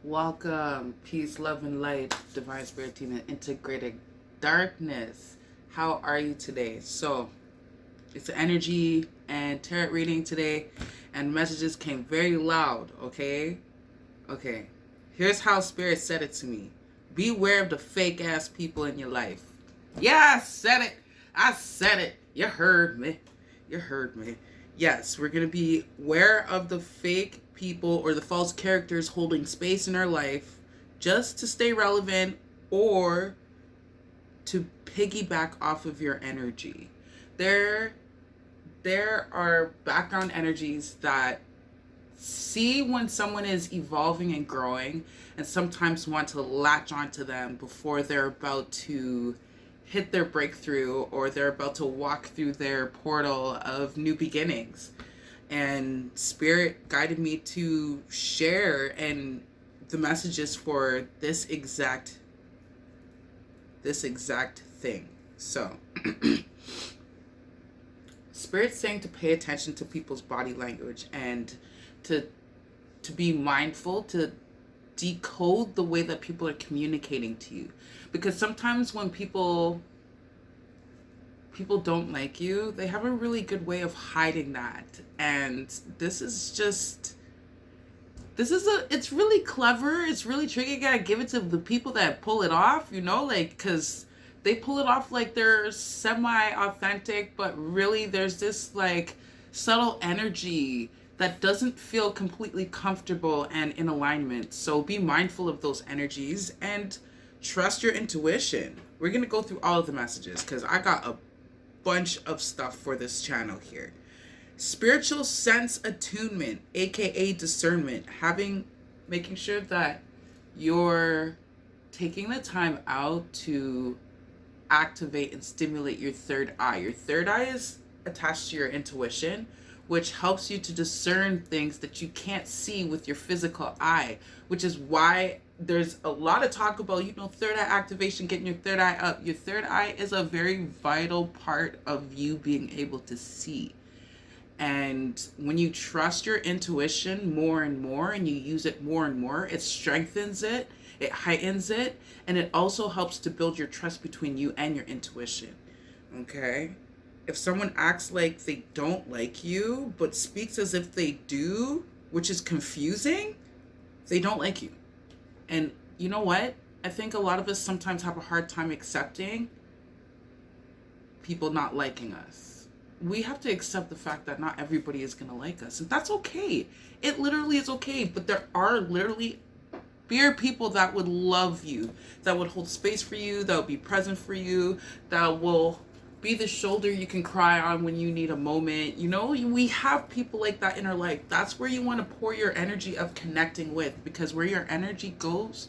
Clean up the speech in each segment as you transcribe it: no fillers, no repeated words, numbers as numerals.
Welcome, peace, love, and light, divine spirit team, and integrated darkness. How are you today? So, it's an energy and tarot reading today, and messages came very loud, okay? Okay. Here's how spirit said it to me. Beware of the fake ass people in your life. Yeah, I said it. I said it. You heard me. You heard me. Yes, we're going to be aware of the fake people or the false characters holding space in our life just to stay relevant or to piggyback off of your energy. There are background energies that see when someone is evolving and growing and sometimes want to latch onto them before they're about to hit their breakthrough or they're about to walk through their portal of new beginnings. And spirit guided me to share and the messages for this exact thing. So spirit's saying to pay attention to people's body language and to be mindful, to decode the way that people are communicating to you, because sometimes when people don't like you, they have a really good way of hiding that. And it's really clever, it's really tricky. You gotta give it to the people that pull it off, because they pull it off like they're semi-authentic, but really there's this subtle energy that doesn't feel completely comfortable and in alignment. So be mindful of those energies and trust your intuition. We're going to go through all of the messages because I got a bunch of stuff for this channel here. Spiritual sense attunement, aka discernment, making sure that you're taking the time out to activate and stimulate your third eye. Your third eye is attached to your intuition, which helps you to discern things that you can't see with your physical eye, which is why there's a lot of talk about, third eye activation, getting your third eye up. Your third eye is a very vital part of you being able to see. And when you trust your intuition more and more and you use it more and more, it strengthens it, it heightens it, and it also helps to build your trust between you and your intuition. Okay? If someone acts like they don't like you, but speaks as if they do, which is confusing, they don't like you. And you know what? I think a lot of us sometimes have a hard time accepting people not liking us. We have to accept the fact that not everybody is going to like us. And that's okay. It literally is okay. But there are literally people that would love you, that would hold space for you, that would be present for you, that will be the shoulder you can cry on when you need a moment. We have people like that in our life. That's where you want to pour your energy of connecting with, because where your energy goes,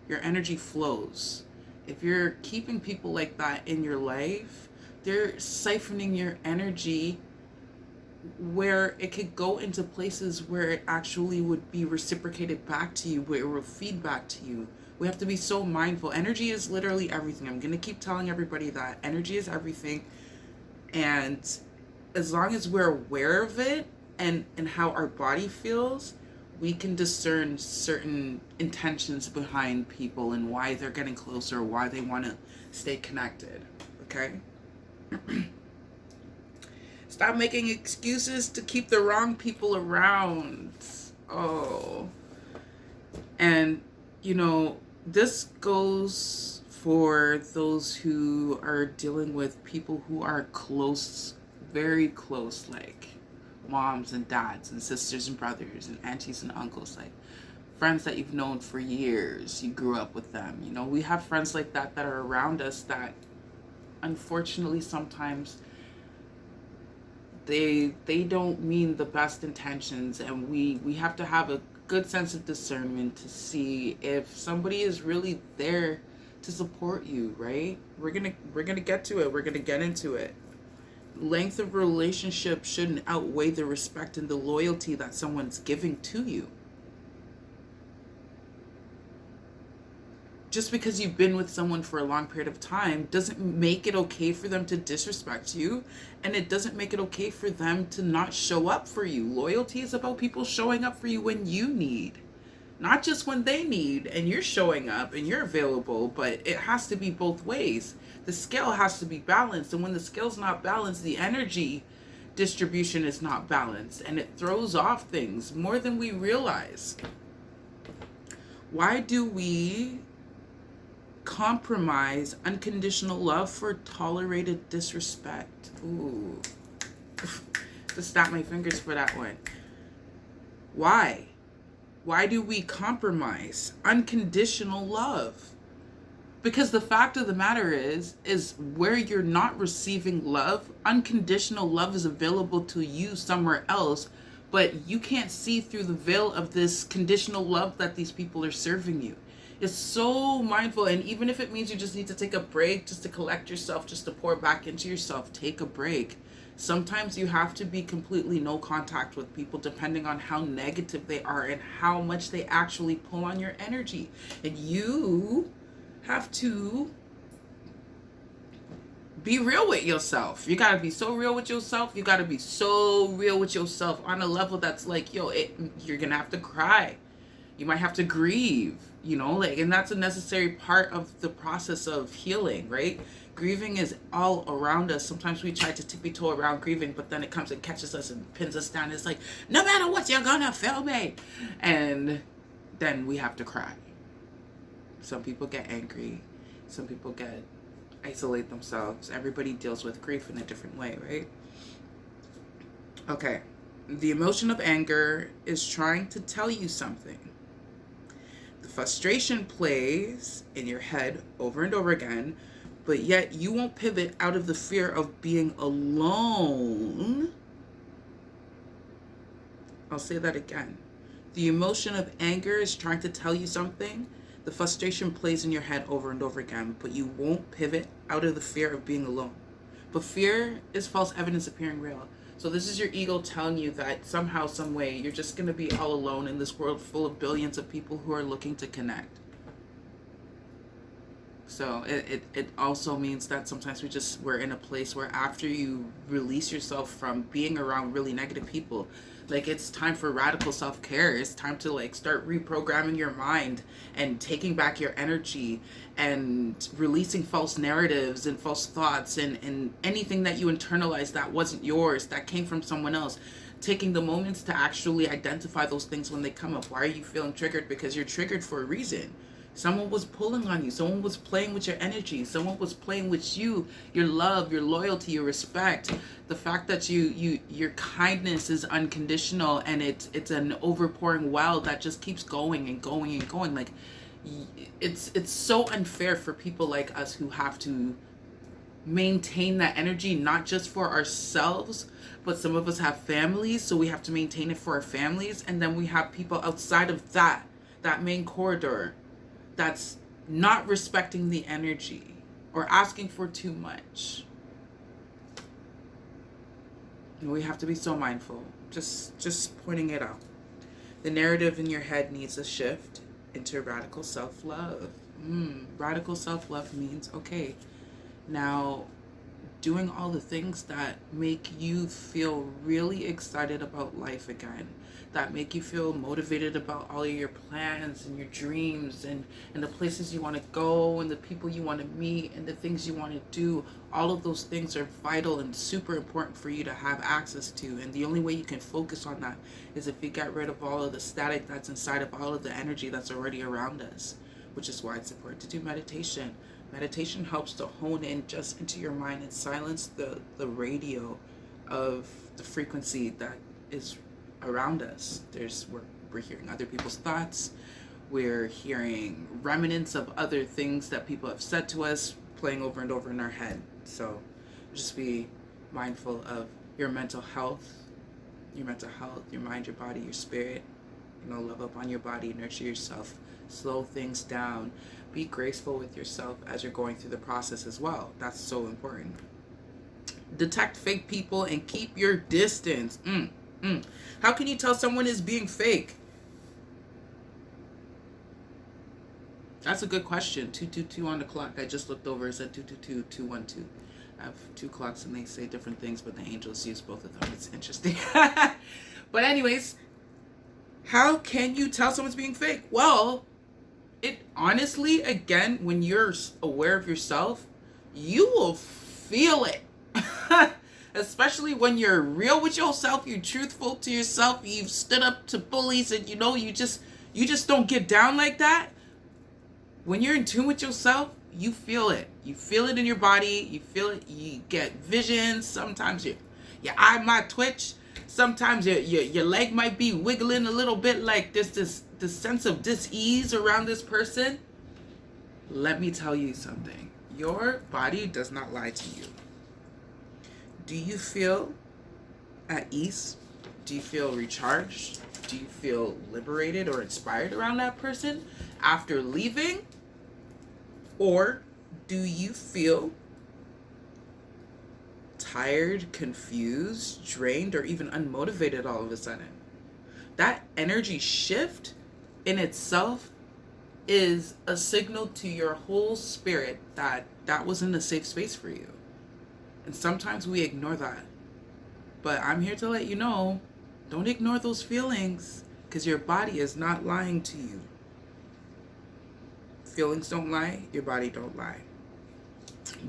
your energy flows. If you're keeping people like that in your life, they're siphoning your energy where it could go into places where it actually would be reciprocated back to you, where it will feed back to you. We have to be so mindful. Energy is literally everything. I'm going to keep telling everybody that. Energy is everything. And as long as we're aware of it and how our body feels, we can discern certain intentions behind people and why they're getting closer, why they want to stay connected. Okay? Stop making excuses to keep the wrong people around. Oh. And, this goes for those who are dealing with people who are close, very close, like moms and dads and sisters and brothers and aunties and uncles, like friends that you've known for years. You grew up with them. We have friends like that are around us that unfortunately sometimes they don't mean the best intentions, and we have to have a good sense of discernment to see if somebody is really there to support you, right? We're gonna get to it. We're gonna get into it. Length of relationship shouldn't outweigh the respect and the loyalty that someone's giving to you. Just because you've been with someone for a long period of time doesn't make it okay for them to disrespect you, and it doesn't make it okay for them to not show up for you. Loyalty is about people showing up for you when you need. Not just when they need and you're showing up and you're available, but it has to be both ways. The scale has to be balanced. And when the scale's not balanced, the energy distribution is not balanced. And it throws off things more than we realize. Why do we compromise unconditional love for tolerated disrespect? Ooh. Just snap my fingers for that one. Why? Why do we compromise unconditional love? Because the fact of the matter is where you're not receiving love, unconditional love is available to you somewhere else, but you can't see through the veil of this conditional love that these people are serving you. It's so mindful, and even if it means you just need to take a break, just to collect yourself, just to pour back into yourself, take a break. Sometimes you have to be completely no contact with people depending on how negative they are and how much they actually pull on your energy. And you have to be real with yourself. You got to be so real with yourself. You got to be so real with yourself on a level that's like, yo, you're going to have to cry. You might have to grieve, you know, like, and that's a necessary part of the process of healing, right? Grieving is all around us. Sometimes we try to tippy toe around grieving, but then it comes and catches us and pins us down. It's like, no matter what, you're gonna feel me. And then we have to cry. Some people get angry. Some people isolate themselves. Everybody deals with grief in a different way, right? Okay. The emotion of anger is trying to tell you something. The frustration plays in your head over and over again, but yet you won't pivot out of the fear of being alone. I'll say that again. The emotion of anger is trying to tell you something. The frustration plays in your head over and over again, but you won't pivot out of the fear of being alone. But fear is false evidence appearing real. So this is your ego telling you that somehow, some way, you're just going to be all alone in this world full of billions of people who are looking to connect. So it also means that sometimes we're in a place where after you release yourself from being around really negative people, like, it's time for radical self-care. It's time to, like, start reprogramming your mind and taking back your energy and releasing false narratives and false thoughts and anything that you internalized that wasn't yours, that came from someone else. Taking the moments to actually identify those things when they come up. Why are you feeling triggered? Because you're triggered for a reason. Someone was pulling on you. Someone was playing with your energy. Someone was playing with you, your love, your loyalty, your respect. The fact that your kindness is unconditional, and it's an overpouring well that just keeps going and going and going. Like, it's so unfair for people like us who have to maintain that energy, not just for ourselves, but some of us have families, so we have to maintain it for our families. And then we have people outside of that main corridor that's not respecting the energy or asking for too much. And we have to be so mindful. Just pointing it out. The narrative in your head needs a shift into radical self-love. Radical self-love means, okay, now doing all the things that make you feel really excited about life again, that make you feel motivated about all of your plans and your dreams and the places you want to go and the people you want to meet and the things you want to do. All of those things are vital and super important for you to have access to. And the only way you can focus on that is if you get rid of all of the static that's inside of all of the energy that's already around us, which is why it's important to do meditation. Meditation helps to hone in just into your mind and silence the radio of the frequency that is around us. We're hearing other people's thoughts. We're hearing remnants of other things that people have said to us playing over and over in our head. So just be mindful of your mental health, your mind, your body, your spirit. Love up on your body, nurture yourself, slow things down, be graceful with yourself as you're going through the process as well. That's so important. Detect fake people and keep your distance. How can you tell someone is being fake? That's a good question. 222 on the clock. I just looked over. It said 222, 212. I have two clocks and they say different things, but the angels use both of them. It's interesting. But anyways, How can you tell someone's being fake? Well, it honestly, again, when you're aware of yourself, you will feel it. Especially when you're real with yourself, you're truthful to yourself, you've stood up to bullies, and you just don't get down like that. When you're in tune with yourself, you feel it. You feel it in your body. You feel it. You get visions. Sometimes your eye might twitch. Sometimes your leg might be wiggling a little bit, like there's this sense of dis-ease around this person. Let me tell you something. Your body does not lie to you. Do you feel at ease? Do you feel recharged? Do you feel liberated or inspired around that person after leaving? Or do you feel tired, confused, drained, or even unmotivated all of a sudden? That energy shift in itself is a signal to your whole spirit that that wasn't a safe space for you. And sometimes we ignore that. But I'm here to let you know, don't ignore those feelings, because your body is not lying to you. Feelings don't lie, your body don't lie.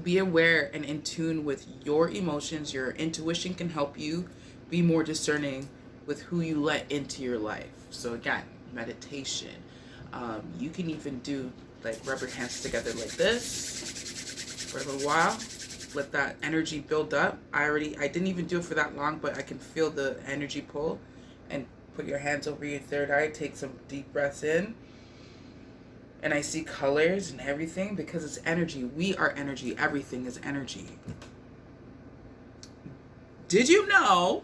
Be aware and in tune with your emotions. Your intuition can help you be more discerning with who you let into your life. So again, meditation. You can even do like rub your hands together like this for a little while. Let that energy build up. I didn't even do it for that long, but I can feel the energy pull. And put your hands over your third eye. Take some deep breaths in. And I see colors and everything because it's energy. We are energy. Everything is energy. Did you know,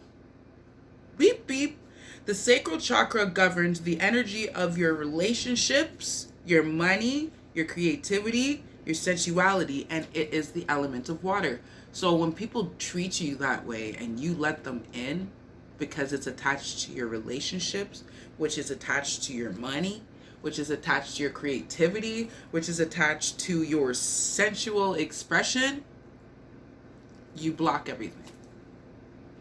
beep beep, the sacral chakra governs the energy of your relationships, your money, your creativity, your sensuality, and it is the element of water. So when people treat you that way and you let them in because it's attached to your relationships, which is attached to your money, which is attached to your creativity, which is attached to your sensual expression, you block everything.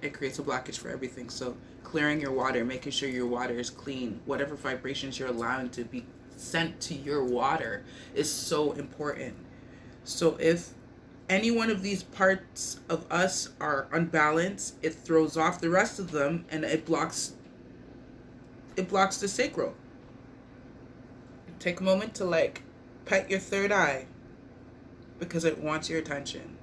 It creates a blockage for everything. So clearing your water, making sure your water is clean, whatever vibrations you're allowing to be sent to your water is so important. So if any one of these parts of us are unbalanced, it throws off the rest of them and it blocks the sacral. Take a moment to pet your third eye because it wants your attention.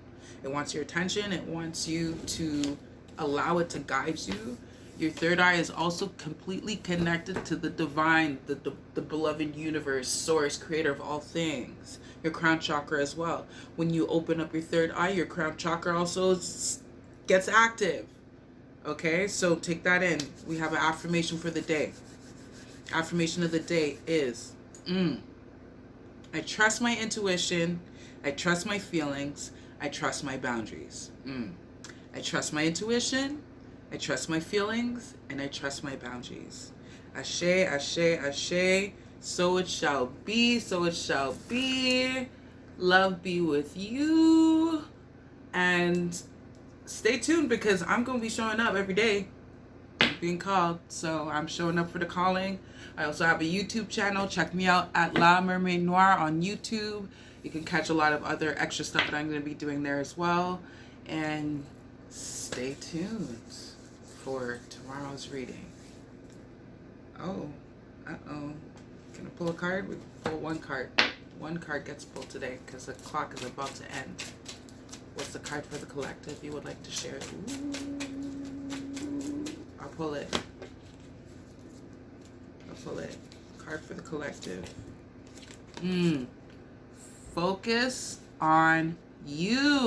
It wants your attention. It wants you to allow it to guide you. Your third eye is also completely connected to the divine, the beloved universe, source, creator of all things. Your crown chakra as well. When you open up your third eye, your crown chakra also gets active. Okay, so take that in. We have an affirmation for the day. Affirmation of the day is, I trust my intuition. I trust my feelings. I trust my boundaries. I trust my intuition. I trust my feelings. And I trust my boundaries. Ashe, ashe, ashe. So it shall be. So it shall be. Love be with you. And stay tuned because I'm going to be showing up every day. Being called, so I'm showing up for the calling. I also have a YouTube channel. Check me out at La Mermaid Noire on YouTube. You can catch a lot of other extra stuff that I'm going to be doing there as well. And stay tuned for tomorrow's reading. Can I pull a card? We pull one card. One card gets pulled today because the clock is about to end. What's the card for the collective you would like to share? I'll pull it. Card for the collective. Focus on you.